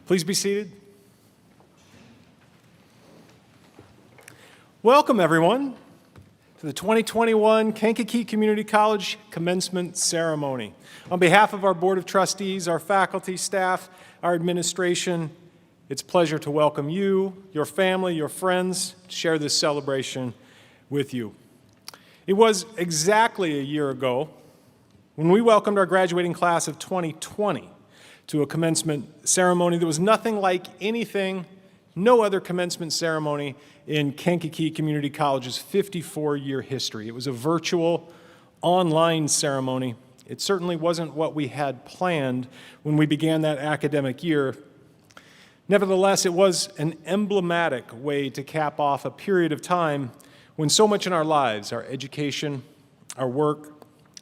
Please be seated. Welcome, everyone, to the 2021 Kankakee Community College Commencement Ceremony. On behalf of our Board of Trustees, our faculty, staff, our administration, it's a pleasure to welcome you, your family, your friends, to share this celebration with you. It was exactly a year ago when we welcomed our graduating class of 2020 to a commencement ceremony that was nothing like anything, no other commencement ceremony in Kankakee Community College's 54-year history. It was a virtual, online ceremony. It certainly wasn't what we had planned when we began that academic year. Nevertheless, it was an emblematic way to cap off a period of time when so much in our lives, our education, our work,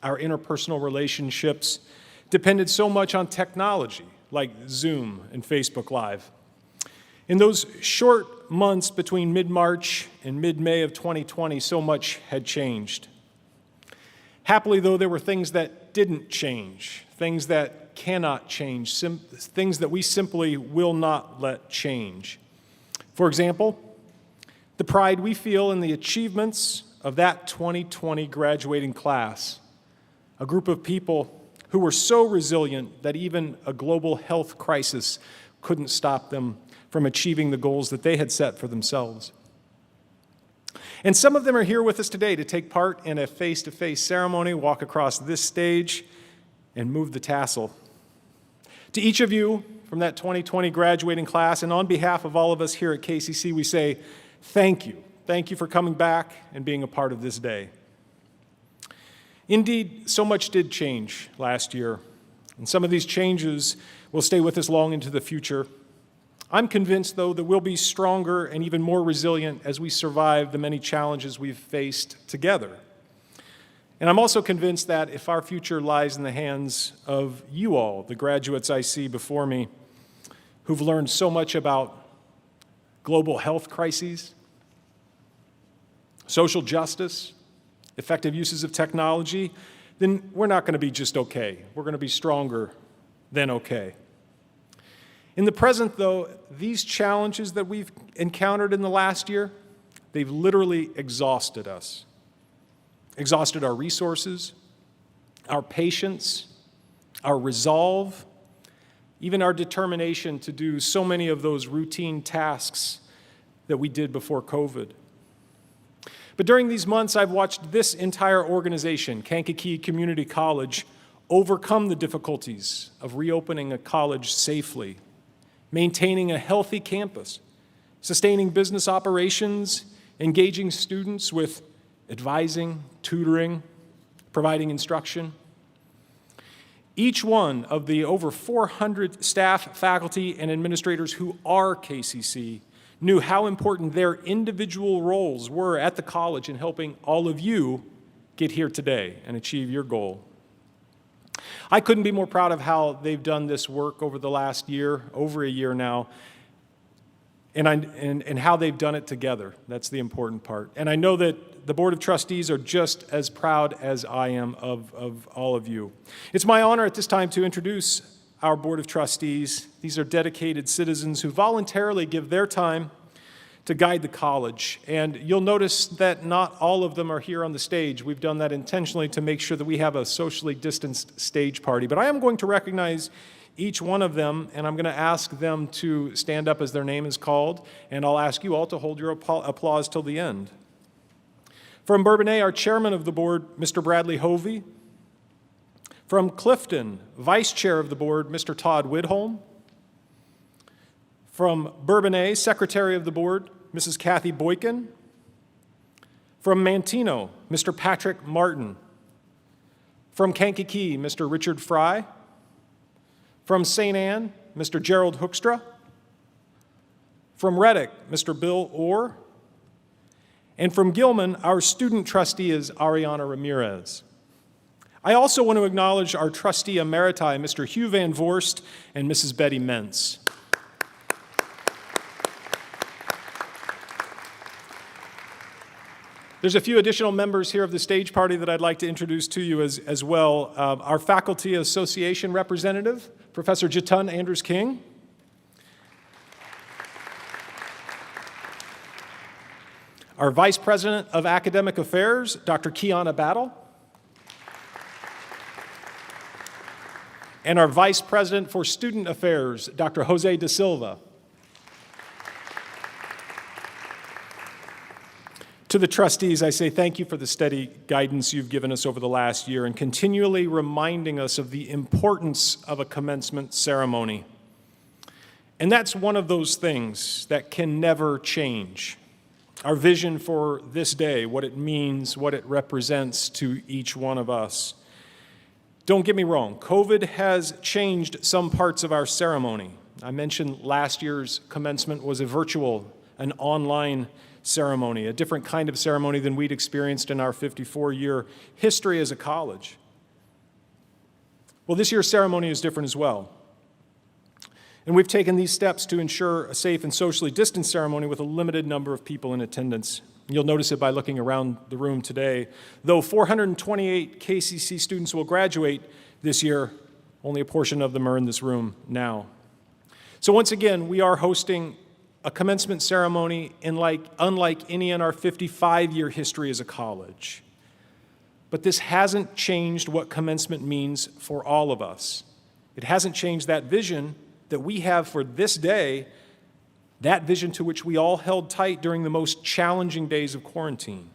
our interpersonal relationships, depended so much on technology like Zoom and Facebook Live. In those short months between mid-March and mid-May of 2020, so much had changed. Happily, though, there were things that didn't change, things that cannot change, things that we simply will not let change. For example, the pride we feel in the achievements of that 2020 graduating class, a group of people who were so resilient that even a global health crisis couldn't stop them from achieving the goals that they had set for themselves. And some of them are here with us today to take part in a face-to-face ceremony, walk across this stage, and move the tassel. To each of you from that 2020 graduating class, and on behalf of all of us here at KCC, we say thank you. Thank you for coming back and being a part of this day. Indeed, so much did change last year, and some of these changes will stay with us long into the future. I'm convinced, though, that we'll be stronger and even more resilient as we survive the many challenges we've faced together. And I'm also convinced that if our future lies in the hands of you all, the graduates I see before me, who've learned so much about global health crises, social justice, effective uses of technology, then we're not going to be just okay. We're going to be stronger than okay. In the present, though, these challenges that we've encountered in the last year, they've literally exhausted us. Exhausted our resources, our patience, our resolve, even our determination to do so many of those routine tasks that we did before COVID. But during these months, I've watched this entire organization, Kankakee Community College, overcome the difficulties of reopening a college safely, maintaining a healthy campus, sustaining business operations, engaging students with advising, tutoring, providing instruction. Each one of the over 400 staff, faculty, and administrators who are KCC knew how important their individual roles were at the college in helping all of you get here today and achieve your goal. I couldn't be more proud of how they've done this work over the last year, over a year now, and how they've done it together. That's the important part. And I know that the Board of Trustees are just as proud as I am of all of you. It's my honor at this time to introduce our Board of Trustees. These are dedicated citizens who voluntarily give their time to guide the college. And you'll notice that not all of them are here on the stage. We've done that intentionally to make sure that we have a socially distanced stage party. But I am going to recognize each one of them, and I'm going to ask them to stand up as their name is called, and I'll ask you all to hold your applause till the end. From Bourbonnais, our chairman of the board, Mr. Bradley Hovey. From Clifton, Vice Chair of the Board, Mr. Todd Widholm. From Bourbonnais, Secretary of the Board, Mrs. Kathy Boykin. From Mantino, Mr. Patrick Martin. From Kankakee, Mr. Richard Fry. From St. Anne, Mr. Gerald Hoekstra. From Reddick, Mr. Bill Orr. And from Gilman, our student trustee is Ariana Ramirez. I also want to acknowledge our trustee emeriti, Mr. Hugh Van Voorst and Mrs. Betty Mentz. There's a few additional members here of the stage party that I'd like to introduce to you as well. Our Faculty Association representative, Professor Jatun Andrews-King. Our Vice President of Academic Affairs, Dr. Kiana Battle. And our Vice President for Student Affairs, Dr. Jose Da Silva. To the trustees, I say thank you for the steady guidance you've given us over the last year and continually reminding us of the importance of a commencement ceremony. And that's one of those things that can never change. Our vision for this day, what it means, what it represents to each one of us. Don't get me wrong, COVID has changed some parts of our ceremony. I mentioned last year's commencement was a virtual, an online ceremony, a different kind of ceremony than we'd experienced in our 54-year history as a college. Well, this year's ceremony is different as well. And we've taken these steps to ensure a safe and socially distanced ceremony with a limited number of people in attendance. You'll notice it by looking around the room today. Though 428 KCC students will graduate this year, only a portion of them are in this room now. So once again, we are hosting a commencement ceremony unlike any in our 55-year history as a college. But this hasn't changed what commencement means for all of us. It hasn't changed that vision that we have for this day, that vision to which we all held tight during the most challenging days of quarantine.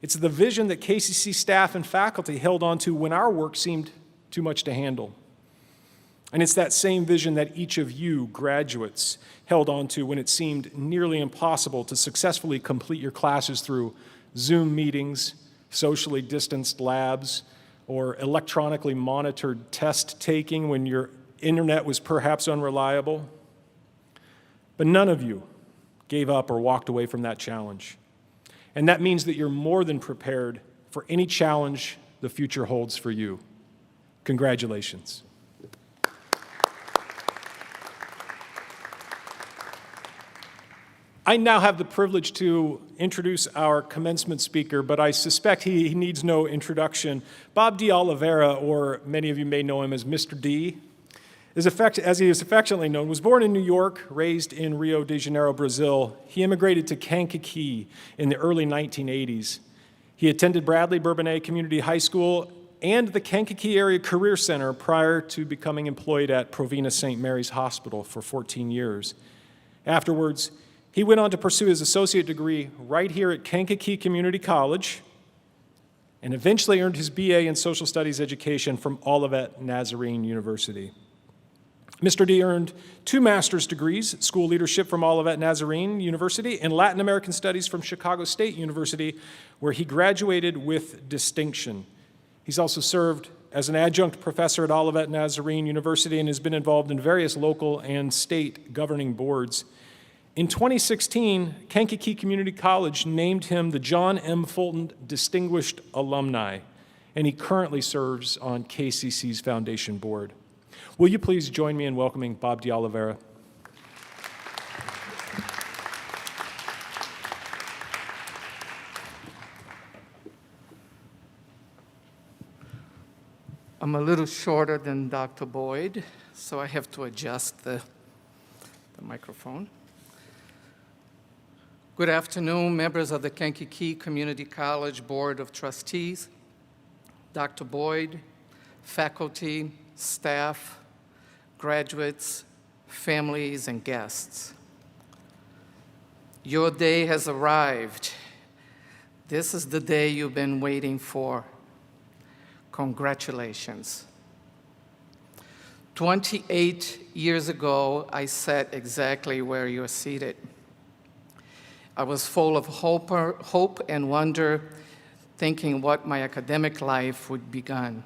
It's the vision that KCC staff and faculty held on to when our work seemed too much to handle. And it's that same vision that each of you graduates held on to when it seemed nearly impossible to successfully complete your classes through Zoom meetings, socially distanced labs, or electronically monitored test taking when your internet was perhaps unreliable. But none of you gave up or walked away from that challenge. And that means that you're more than prepared for any challenge the future holds for you. Congratulations. I now have the privilege to introduce our commencement speaker, but I suspect he needs no introduction. Bob D. Oliveira, or many of you may know him as Mr. D, as he is affectionately known, was born in New York, raised in Rio de Janeiro, Brazil. He immigrated to Kankakee in the early 1980s. He attended Bradley Bourbonnais Community High School and the Kankakee Area Career Center prior to becoming employed at Provena St. Mary's Hospital for 14 years. Afterwards, he went on to pursue his associate degree right here at Kankakee Community College and eventually earned his BA in Social Studies education from Olivet Nazarene University. Mr. D earned 2 master's degrees, school leadership from Olivet Nazarene University and Latin American Studies from Chicago State University, where he graduated with distinction. He's also served as an adjunct professor at Olivet Nazarene University and has been involved in various local and state governing boards. In 2016, Kankakee Community College named him the John M. Fulton Distinguished Alumni, and he currently serves on KCC's foundation board. Will you please join me in welcoming Bob D. Oliveira? I'm a little shorter than Dr. Boyd, so I have to adjust the microphone. Good afternoon, members of the Kankakee Community College Board of Trustees, Dr. Boyd, faculty, staff, graduates, families, and guests. Your day has arrived. This is the day you've been waiting for. Congratulations. 28 years ago, I sat exactly where you're seated. I was full of hope and wonder, thinking what my academic life would begin.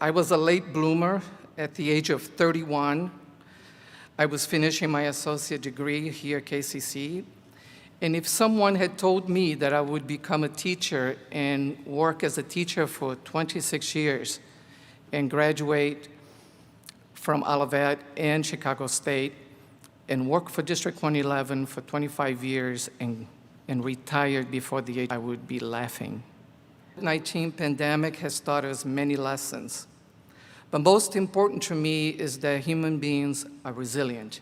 I was a late bloomer at the age of 31. I was finishing my associate degree here at KCC, and if someone had told me that I would become a teacher and work as a teacher for 26 years and graduate from Olivet and Chicago State and work for District 111 for 25 years and retired before the age, I would be laughing. The COVID-19 pandemic has taught us many lessons, but most important to me is that human beings are resilient.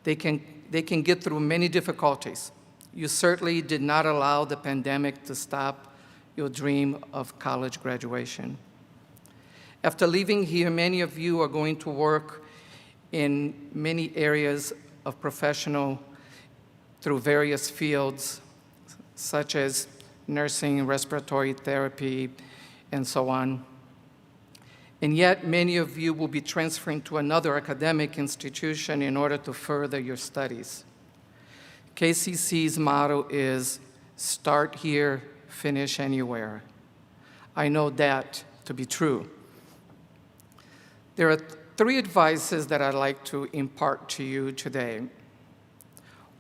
They can they can get through many difficulties. You certainly did not allow the pandemic to stop your dream of college graduation. After leaving here, many of you are going to work in many areas of professional through various fields, such as nursing, respiratory therapy, and so on. And yet, many of you will be transferring to another academic institution in order to further your studies. KCC's motto is, start here, finish anywhere. I know that to be true. There are three advices that I'd like to impart to you today.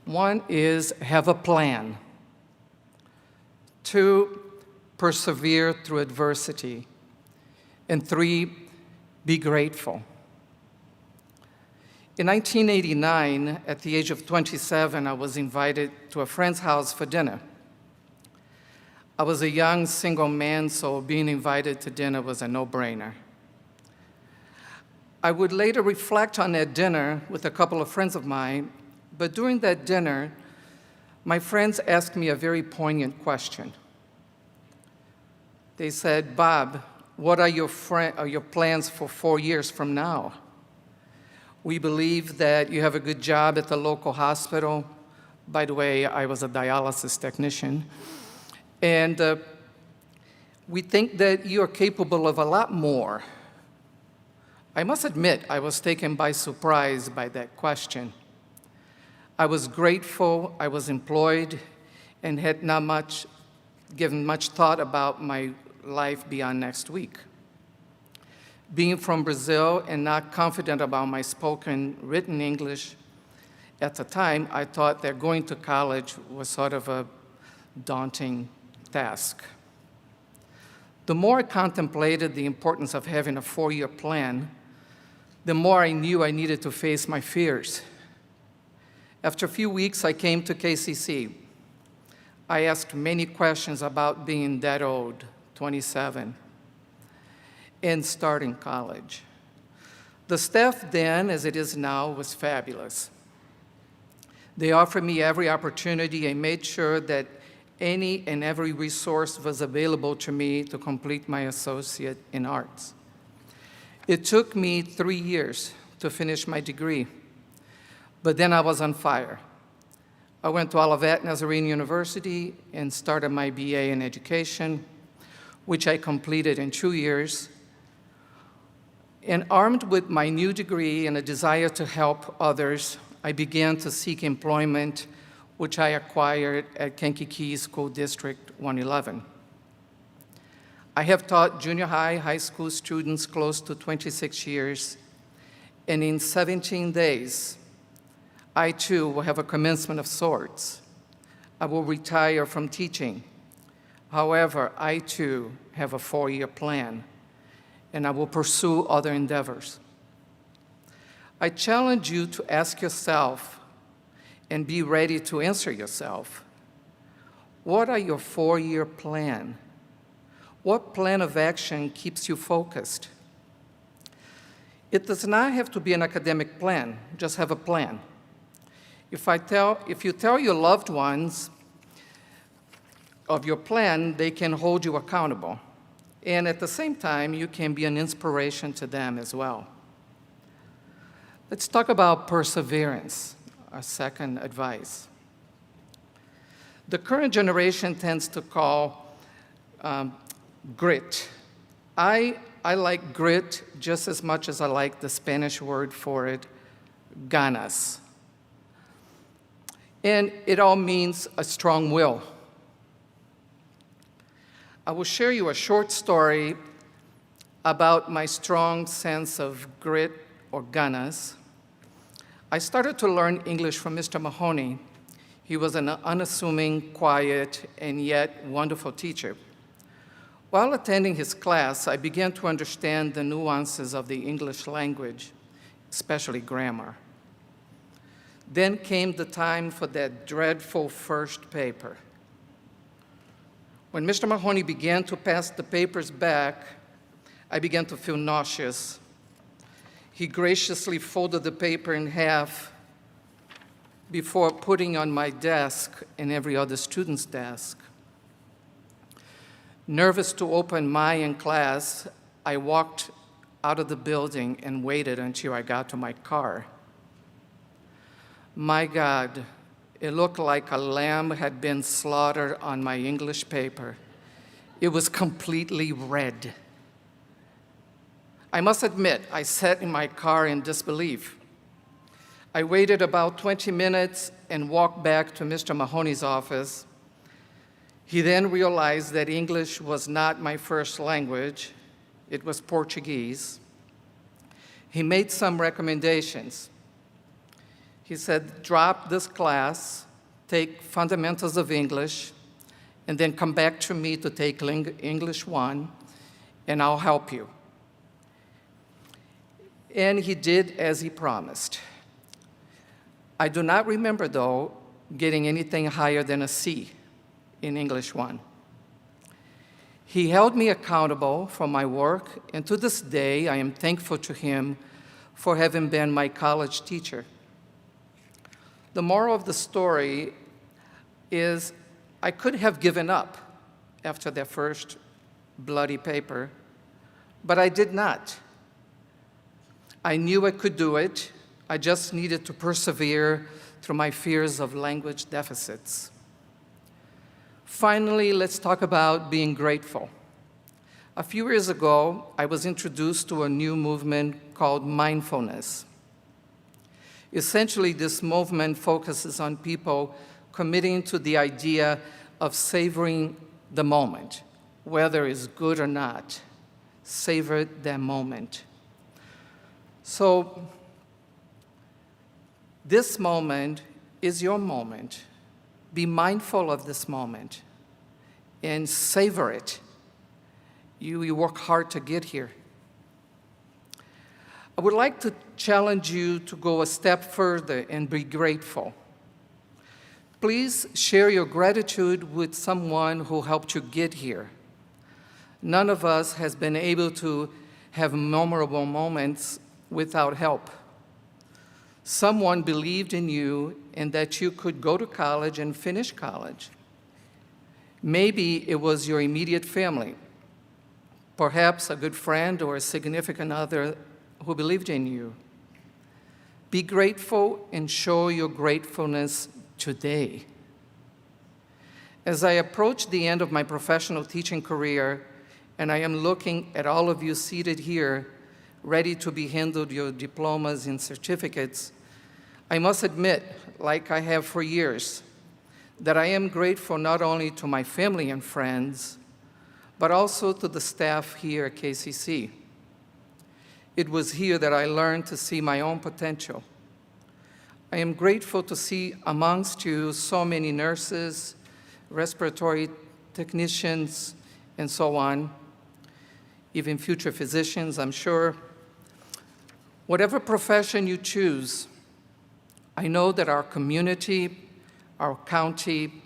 One is have a plan. Two, persevere through adversity. And three, be grateful. In 1989, at the age of 27, I was invited to a friend's house for dinner. I was a young single man, so being invited to dinner was a no-brainer. I would later reflect on that dinner with a couple of friends of mine, but during that dinner, my friends asked me a very poignant question. They said, Bob, what are your plans for 4 years from now? We believe that you have a good job at the local hospital. By the way, I was a dialysis technician. And we think that you are capable of a lot more. I must admit, I was taken by surprise by that question. I was grateful, I was employed, and had not given much thought about my life beyond next week. Being from Brazil and not confident about my spoken, written English, at the time, I thought that going to college was sort of a daunting task. The more I contemplated the importance of having a 4-year plan, the more I knew I needed to face my fears. After a few weeks, I came to KCC. I asked many questions about being that old, 27, and starting college. The staff then, as it is now, was fabulous. They offered me every opportunity and made sure that any and every resource was available to me to complete my associate in arts. It took me 3 years to finish my degree, but then I was on fire. I went to Olivet Nazarene University and started my BA in education, which I completed in 2 years. And armed with my new degree and a desire to help others, I began to seek employment, which I acquired at Kankakee School District 111. I have taught junior high school students close to 26 years, and in 17 days, I too will have a commencement of sorts. I will retire from teaching. However, I too have a 4-year plan, and I will pursue other endeavors. I challenge you to ask yourself and be ready to answer yourself, what are your 4-year plan? What plan of action keeps you focused? It does not have to be an academic plan, just have a plan. If you tell your loved ones of your plan, they can hold you accountable. And at the same time, you can be an inspiration to them as well. Let's talk about perseverance, our second advice. The current generation tends to call grit. I like grit just as much as I like the Spanish word for it, ganas. And it all means a strong will. I will share you a short story about my strong sense of grit or ganas. I started to learn English from Mr. Mahoney. He was an unassuming, quiet, and yet wonderful teacher. While attending his class, I began to understand the nuances of the English language, especially grammar. Then came the time for that dreadful first paper. When Mr. Mahoney began to pass the papers back, I began to feel nauseous. He graciously folded the paper in half before putting on my desk and every other student's desk. Nervous to open mine in class, I walked out of the building and waited until I got to my car. My God, it looked like a lamb had been slaughtered on my English paper. It was completely red. I must admit, I sat in my car in disbelief. I waited about 20 minutes and walked back to Mr. Mahoney's office. He then realized that English was not my first language. It was Portuguese. He made some recommendations. He said, drop this class, take fundamentals of English, and then come back to me to take English 1, and I'll help you. And he did as he promised. I do not remember, though, getting anything higher than a C in English 1. He held me accountable for my work, and to this day, I am thankful to him for having been my college teacher. The moral of the story is I could have given up after that first bloody paper, but I did not. I knew I could do it. I just needed to persevere through my fears of language deficits. Finally, let's talk about being grateful. A few years ago, I was introduced to a new movement called mindfulness. Essentially, this movement focuses on people committing to the idea of savoring the moment, whether it's good or not. Savor that moment. So, this moment is your moment. Be mindful of this moment and savor it. You work hard to get here. I would like to challenge you to go a step further and be grateful. Please share your gratitude with someone who helped you get here. None of us has been able to have memorable moments without help. Someone believed in you and that you could go to college and finish college. Maybe it was your immediate family, perhaps a good friend or a significant other who believed in you. Be grateful and show your gratefulness today. As I approach the end of my professional teaching career, and I am looking at all of you seated here, ready to be handed your diplomas and certificates, I must admit, like I have for years, that I am grateful not only to my family and friends, but also to the staff here at KCC. It was here that I learned to see my own potential. I am grateful to see amongst you so many nurses, respiratory technicians, and so on, even future physicians, I'm sure. Whatever profession you choose, I know that our community, our county,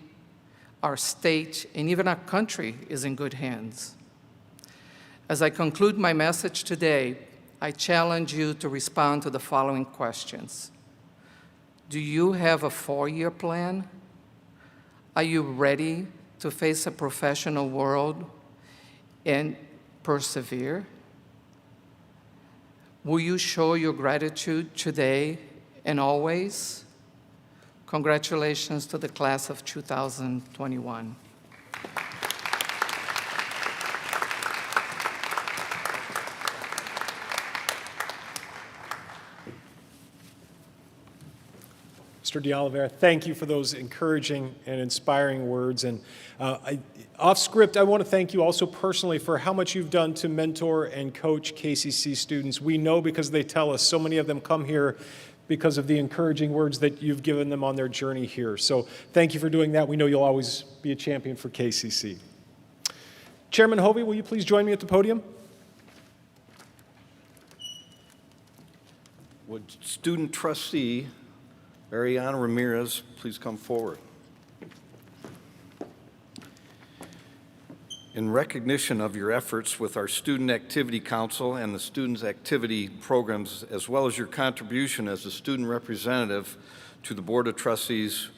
our state, and even our country is in good hands. As I conclude my message today, I challenge you to respond to the following questions. Do you have a 4-year plan? Are you ready to face a professional world and persevere? Will you show your gratitude today and always? Congratulations to the class of 2021. Mr. De Oliveira, thank you for those encouraging and inspiring words. And off script, I want to thank you also personally for how much you've done to mentor and coach KCC students. We know because they tell us, so many of them come here because of the encouraging words that you've given them on their journey here. So thank you for doing that. We know you'll always be a champion for KCC. Chairman Hovey, will you please join me at the podium? Would student trustee Ariana Ramirez please come forward? In recognition of your efforts with our Student Activity Council and the Students' Activity Programs, as well as your contribution as a student representative To the Board of Trustees,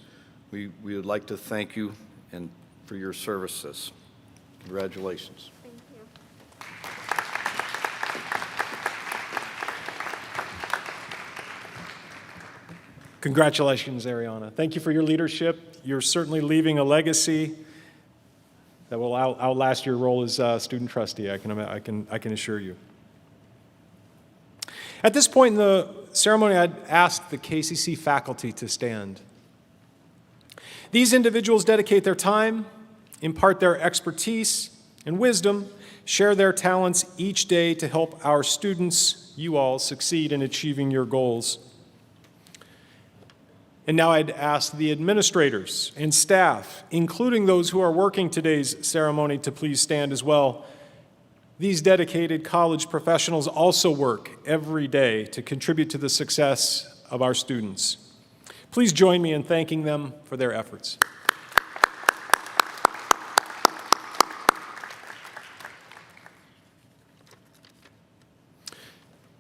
we would like to thank you and for your services. Congratulations. Thank you. Congratulations, Ariana. Thank you for your leadership. You're certainly leaving a legacy that will outlast your role as student trustee, I can assure you. At this point in the ceremony, I'd ask the KCC faculty to stand. These individuals dedicate their time, impart their expertise and wisdom, share their talents each day to help our students, you all, succeed in achieving your goals. And now I'd ask the administrators and staff, including those who are working today's ceremony, to please stand as well. These dedicated college professionals also work every day to contribute to the success of our students. Please join me in thanking them for their efforts.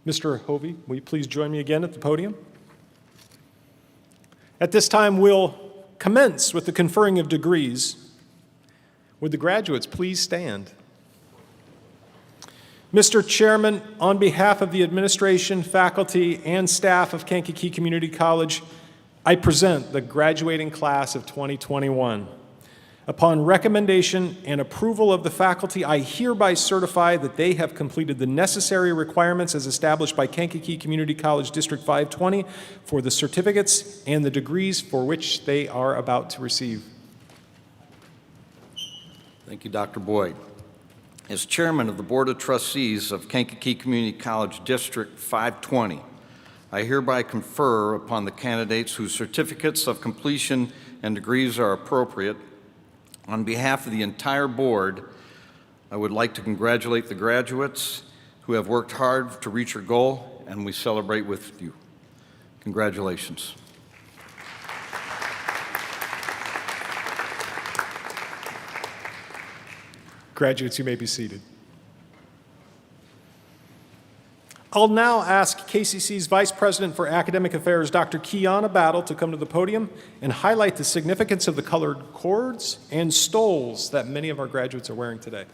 Mr. Hovey, will you please join me again at the podium? At this time, we'll commence with the conferring of degrees. Would the graduates please stand? Mr. Chairman, on behalf of the administration, faculty, and staff of Kankakee Community College, I present the graduating class of 2021. Upon recommendation and approval of the faculty, I hereby certify that they have completed the necessary requirements as established by Kankakee Community College District 520 for the certificates and the degrees for which they are about to receive. Thank you, Dr. Boyd. As chairman of the Board of Trustees of Kankakee Community College District 520, I hereby confer upon the candidates whose certificates of completion and degrees are appropriate. On behalf of the entire board, I would like to congratulate the graduates who have worked hard to reach your goal, and we celebrate with you. Congratulations. Graduates, you may be seated. I'll now ask KCC's Vice President for Academic Affairs, Dr. Kiana Battle, to come to the podium and highlight the significance of the colored cords and stoles that many of our graduates are wearing today.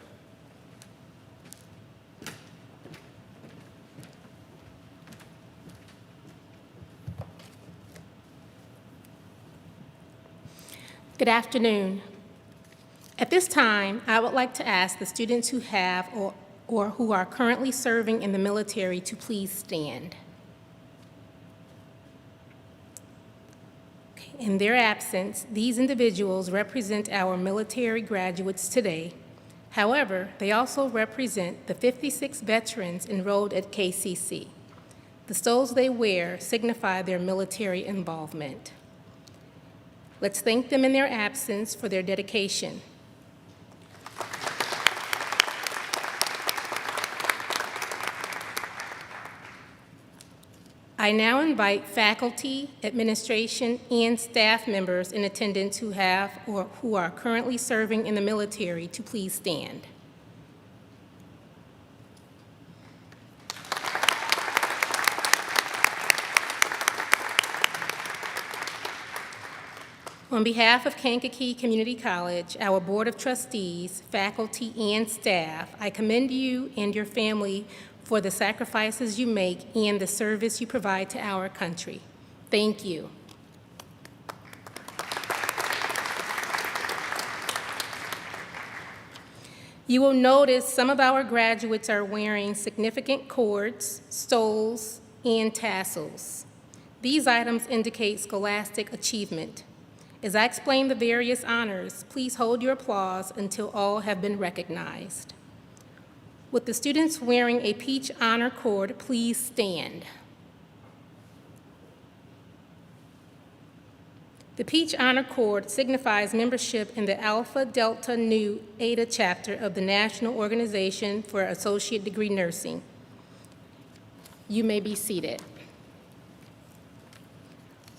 Good afternoon. At this time, I would like to ask the students who have or who are currently serving in the military to please stand. In their absence, these individuals represent our military graduates today. However, they also represent the 56 veterans enrolled at KCC. The stoles they wear signify their military involvement. Let's thank them in their absence for their dedication. I now invite faculty, administration, and staff members in attendance who have or who are currently serving in the military to please stand. On behalf of Kankakee Community College, our Board of Trustees, faculty, and staff, I commend you and your family for the sacrifices you make and the service you provide to our country. Thank you. You will notice some of our graduates are wearing significant cords, stoles, and tassels. These items indicate scholastic achievement. As I explain the various honors, please hold your applause until all have been recognized. With the students wearing a peach honor cord, please stand. The peach honor cord signifies membership in the Alpha Delta Nu Eta chapter of the National Organization for Associate Degree Nursing. You may be seated.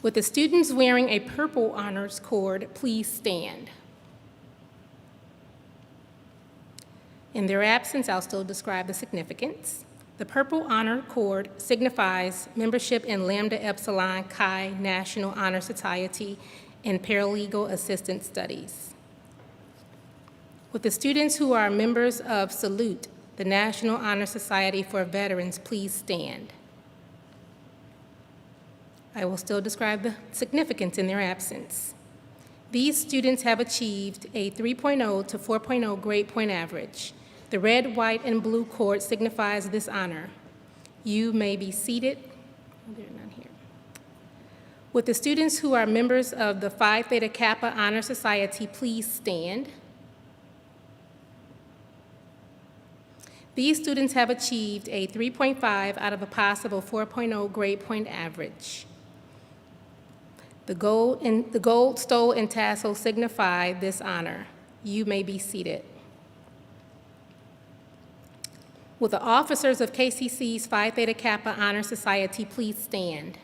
With the students wearing a purple honors cord, please stand. In their absence, I'll still describe the significance. The purple honor cord signifies membership in Lambda Epsilon Chi National Honor Society and Paralegal Assistant Studies. Would the students who are members of Salute, the National Honor Society for Veterans, please stand? I will still describe the significance in their absence. These students have achieved a 3.0 to 4.0 grade point average. The red, white, and blue cord signifies this honor. You may be seated. Oh, they're not here. Would the students who are members of the Phi Theta Kappa Honor Society please stand? These students have achieved a 3.5 out of a possible 4.0 grade point average. The gold, stole, and tassel signify this honor. You may be seated. Will the officers of KCC's Phi Theta Kappa Honor Society please stand?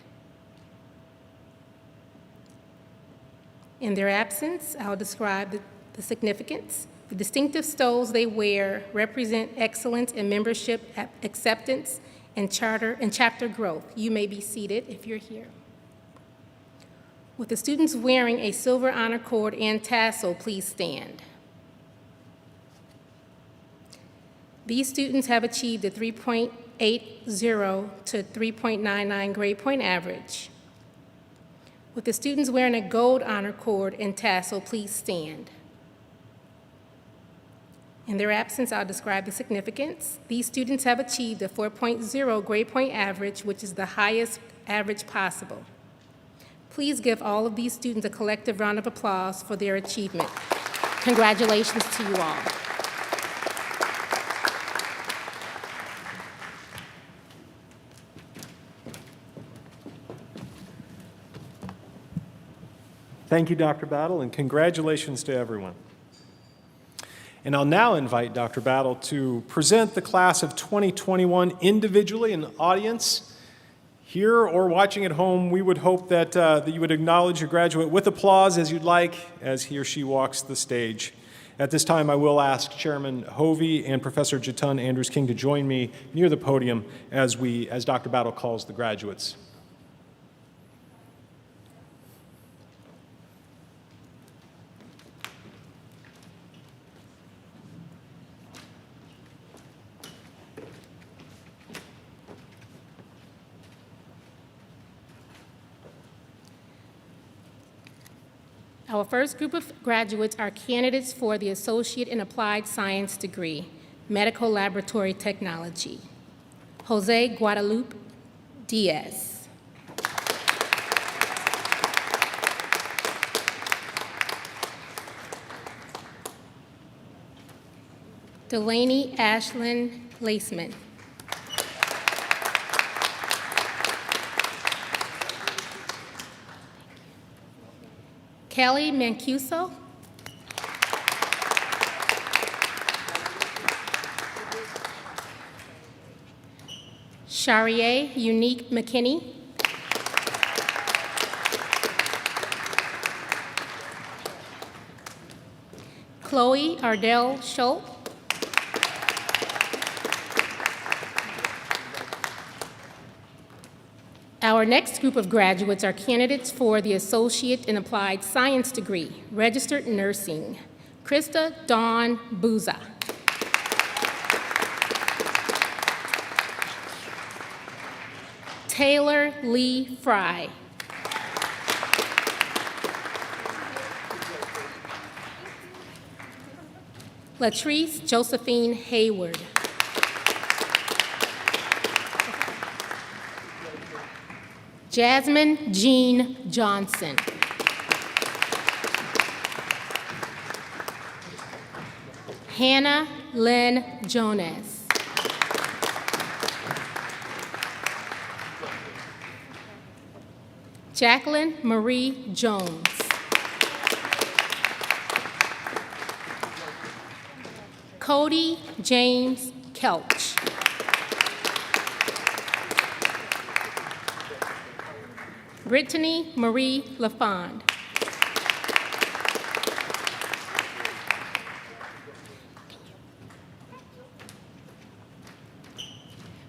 In their absence, I'll describe the significance. The distinctive stoles they wear represent excellence in membership acceptance and chapter growth. You may be seated if you're here. With the students wearing a silver honor cord and tassel, please stand. These students have achieved a 3.80 to 3.99 grade point average. With the students wearing a gold honor cord and tassel, please stand. In their absence, I'll describe the significance. These students have achieved a 4.0 grade point average, which is the highest average possible. Please give all of these students a collective round of applause for their achievement. Congratulations to you all. Thank you, Dr. Battle, and congratulations to everyone. And I'll now invite Dr. Battle to present the class of 2021 individually in the audience. Here or watching at home, we would hope that you would acknowledge your graduate with applause as you'd like as he or she walks the stage. At this time, I will ask Chairman Hovey and Professor Jatun Andrews-King to join me near the podium as Dr. Battle calls the graduates. Our first group of graduates are candidates for the Associate in Applied Science degree, Medical Laboratory Technology. Jose Guadalupe Diaz. Delaney Ashlyn Laceman. Kelly Mancuso. Sharier Unique McKinney. Chloe Ardell Schultz. Our next group of graduates are candidates for the Associate in Applied Science degree, Registered Nursing, Krista Dawn Booza. Taylor Lee Fry. Latrice Josephine Hayward. Jasmine Jean Johnson. Hannah Lynn Jonas. Jacqueline Marie Jones. Cody James Kelch. Brittany Marie LaFond.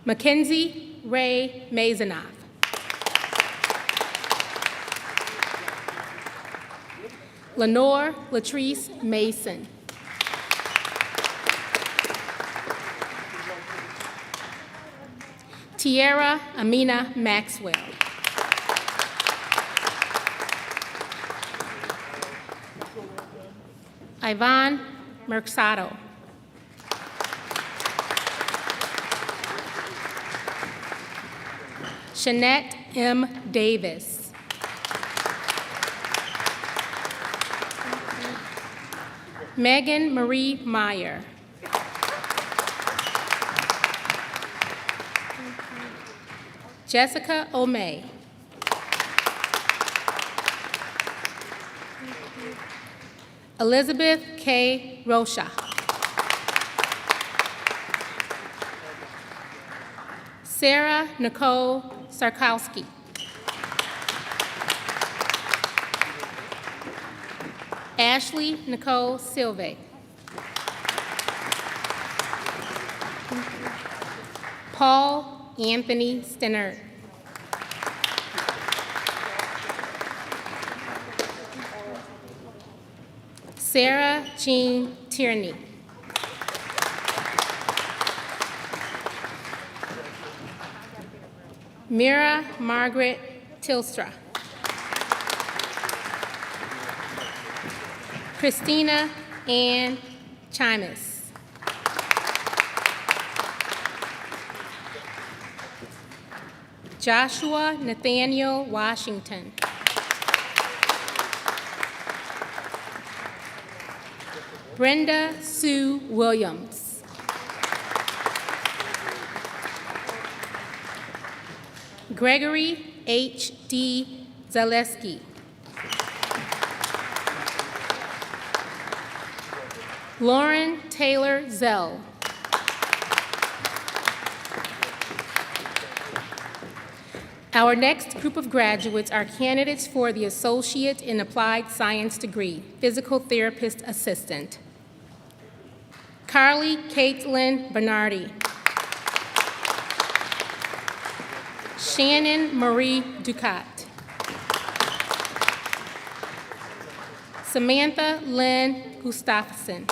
Mackenzie Ray Mazanoff. Lenore Latrice Mason. Tierra Amina Maxwell. Ivan Mercado. Shanette M. Davis. Megan Marie Meyer. Jessica O'May. Elizabeth K. Rocha. Sarah Nicole Sarkowski. Ashley Nicole Silve. Paul Anthony Stenert. Sarah Jean Tierney. Mira Margaret Tilstra. Christina Ann Chimus. Joshua Nathaniel Washington. Brenda Sue Williams. Gregory H. D. Zaleski. Lauren Taylor Zell. Our next group of graduates are candidates for the Associate in Applied Science degree, Physical Therapist Assistant. Carly Caitlin Bernardi. Shannon Marie Ducat. Samantha Lynn Gustafson.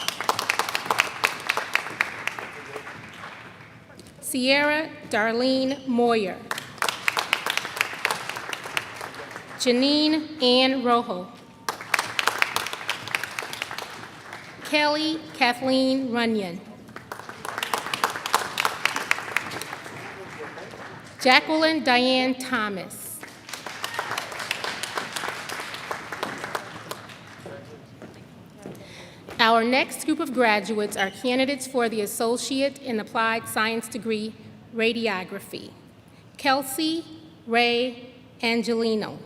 Sierra Darlene Moyer. Janine Ann Rojo. Kelly Kathleen Runyon. Jacqueline Diane Thomas. Our next group of graduates are candidates for the Associate in Applied Science degree, Radiography. Kelsey Ray Angelini.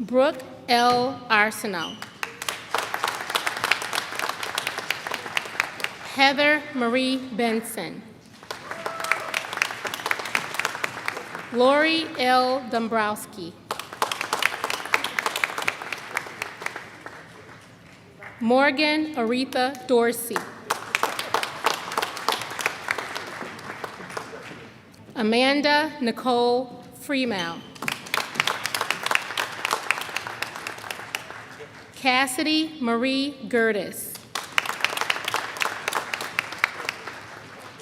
Brooke L. Arsenault. Heather Marie Benson. Lori L. Dombrowski. Morgan Aretha Dorsey. Amanda Nicole Freemal. Cassidy Marie Gertis.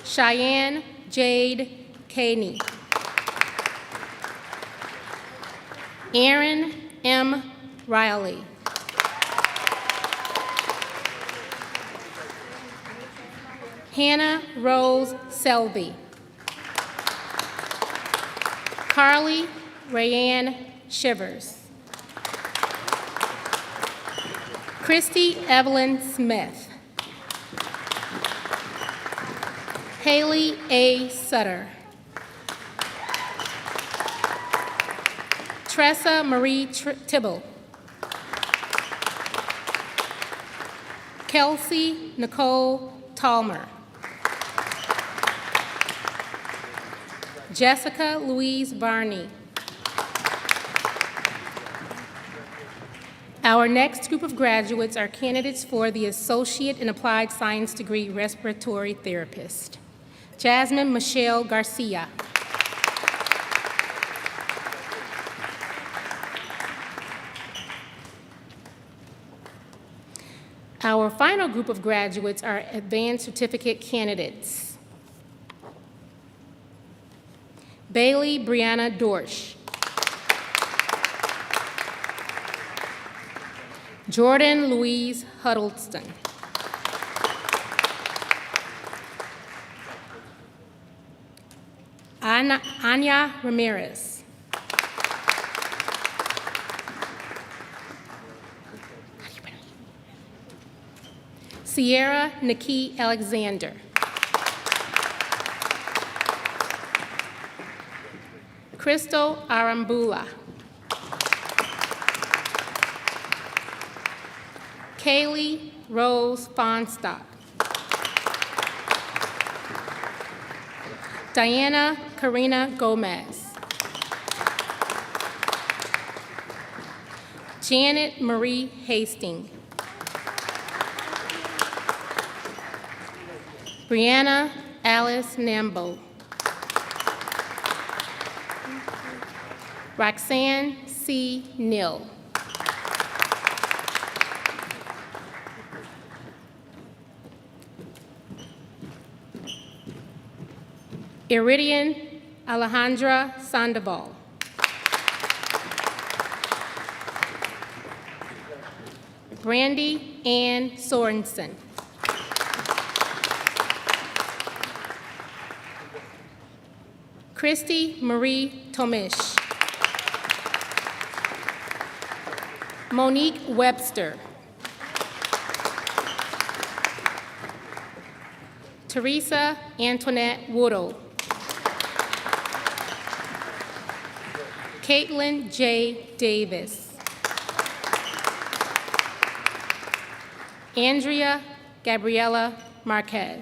Cheyenne Jade Caney. Aaron M. Riley. Hannah Rose Selby. Carly Rayanne Shivers. Christy Evelyn Smith. Haley A. Sutter. Tressa Marie Tibble. Kelsey Nicole Talmer. Jessica Louise Barney. Our next group of graduates are candidates for the Associate in Applied Science degree Respiratory Therapist. Jasmine Michelle Garcia. Our final group of graduates are Advanced Certificate candidates. Bailey Brianna Dorsch. Jordan Louise Huddleston. Anya Ramirez. Sierra Nikki Alexander. Crystal Arambula. Kaylee Rose Fonstock. Diana Karina Gomez. Janet Marie Hastings. Brianna Alice Nambo. Roxanne C. Neal. Iridian Alejandra Sandoval. Brandy Ann Sorensen. Christy Marie Tomish. Monique Webster. Teresa Antoinette Woodle. Caitlin J. Davis. Andrea Gabriela Marquez.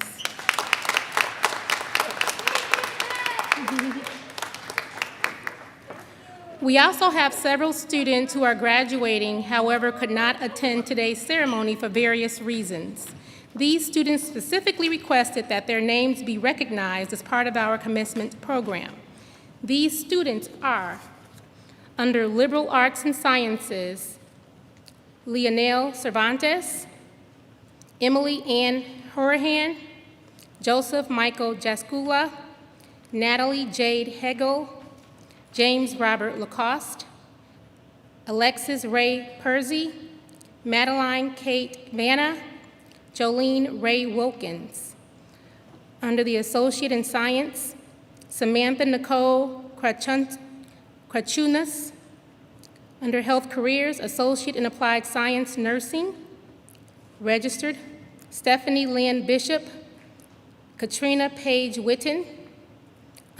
We also have several students who are graduating, however, could not attend today's ceremony for various reasons. These students specifically requested that their names be recognized as part of our commencement program. These students are, under Liberal Arts and Sciences, Leonel Cervantes, Emily Ann Horahan, Joseph Michael Jaskula, Natalie Jade Hegel, James Robert Lacoste, Alexis Ray Persey, Madeline Kate Vanna, Jolene Ray Wilkins. Under the Associate in Science, Samantha Nicole Krachunas. Under Health Careers, Associate in Applied Science Nursing, registered, Stephanie Lynn Bishop, Katrina Page Witten.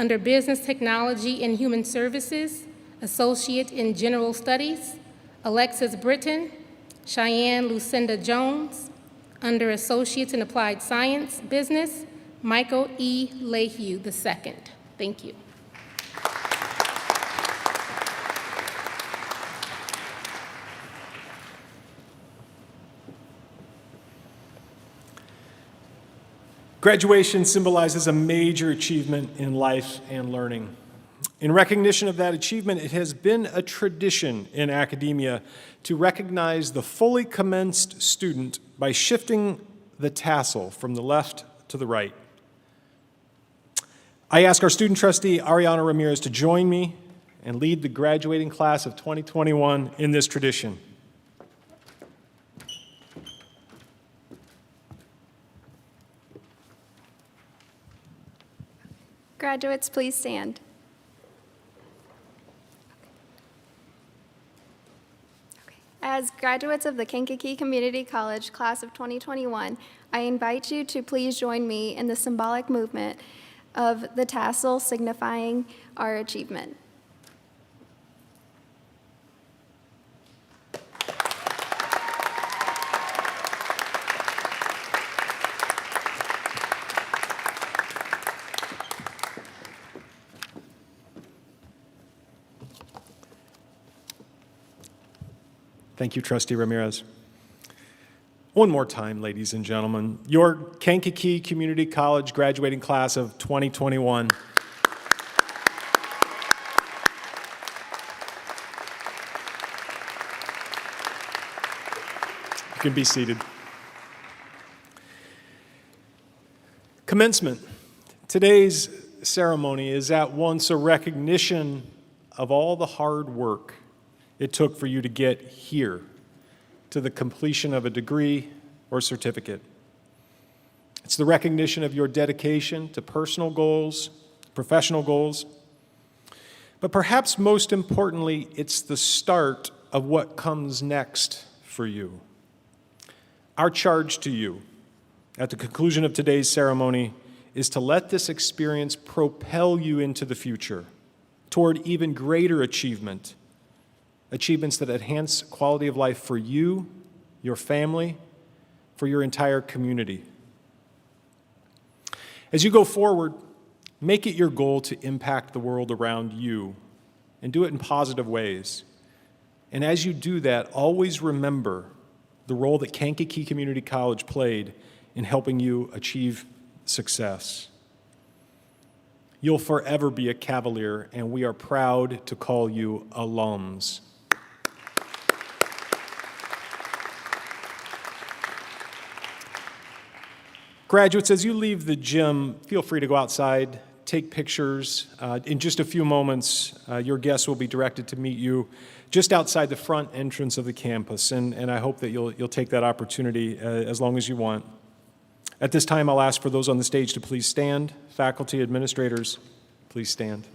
Under Business Technology and Human Services, Associate in General Studies, Alexis Britton, Cheyenne Lucinda Jones. Under Associates in Applied Science Business, Michael E. Lehue II. Thank you. Graduation symbolizes a major achievement in life and learning. In recognition of that achievement, it has been a tradition in academia to recognize the fully commenced student by shifting the tassel from the left to the right. I ask our student trustee, Ariana Ramirez, to join me and lead the graduating class of 2021 in this tradition. Graduates, please stand. As graduates of the Kankakee Community College Class of 2021, I invite you to please join me in the symbolic movement of the tassel signifying our achievement. Thank you, Trustee Ramirez. One more time, ladies and gentlemen, your Kankakee Community College graduating class of 2021. You can be seated. Commencement. Today's ceremony is at once a recognition of all the hard work it took for you to get here, to the completion of a degree or certificate. It's the recognition of your dedication to personal goals, professional goals, but perhaps most importantly, it's the start of what comes next for you. Our charge to you at the conclusion of today's ceremony is to let this experience propel you into the future toward even greater achievements that enhance quality of life for you, your family, for your entire community. As you go forward, make it your goal to impact the world around you and do it in positive ways. And as you do that, always remember the role that Kankakee Community College played in helping you achieve success. You'll forever be a Cavalier, and we are proud to call you alums. Graduates, as you leave the gym, feel free to go outside, take pictures. In just a few moments, your guests will be directed to meet you just outside the front entrance of the campus, and I hope that you'll take that opportunity as long as you want. At this time, I'll ask for those on the stage to please stand. Faculty, administrators, please stand.